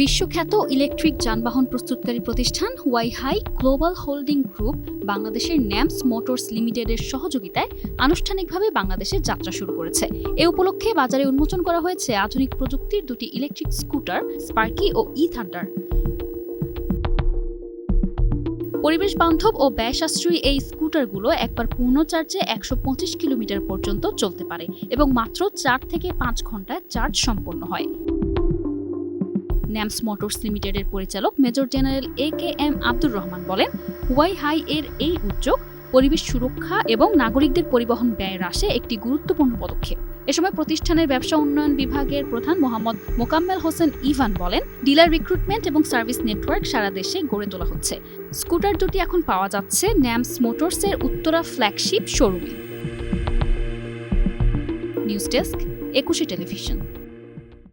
বিশ্বখ্যাত ইলেকট্রিক যানবাহন প্রস্তুতকারী প্রতিষ্ঠান ওয়াইহাই গ্লোবাল হোল্ডিং গ্রুপ বাংলাদেশের ন্যামস মোটরস লিমিটেডের সহযোগিতায় আনুষ্ঠানিকভাবে বাংলাদেশে যাত্রা শুরু করেছে। এ উপলক্ষে বাজারে উন্মোচন করা হয়েছে আধুনিক প্রযুক্তির দুটি ইলেকট্রিক স্কুটার স্পার্কি ও থান্ডার। পরিবেশ বান্ধব ও ব্যয় সাশ্রয়ী এই স্কুটারগুলো একবার পূর্ণ চার্জে ১২৫ কিলোমিটার পর্যন্ত চলতে পারে এবং মাত্র ৪ থেকে ৫ ঘন্টায় চার্জ সম্পন্ন হয়। ন্যামস মোটরস লিমিটেডের পরিচালক major general AKM Abdur Rahman বলেন, ওয়াইহাই এর এই উদ্যোগ পরিবেশ সুরক্ষা এবং নাগরিকদের পরিবহন ব্যয় হ্রাসে একটি গুরুত্বপূর্ণ পদক্ষেপ। এ সময় প্রতিষ্ঠানের ব্যবসা উন্নয়ন বিভাগের প্রধান মোহাম্মদ মোকাম্মেল হোসেন ইভান বলেন, ডিলার রিক্রুটমেন্ট এবং সার্ভিস নেটওয়ার্ক সারা দেশে গড়ে তোলা হচ্ছে। স্কুটার দুটি এখন পাওয়া যাচ্ছে ন্যামস মোটরসের উত্তরা ফ্ল্যাগশিপ শোরুমে। News desk, ২১ television.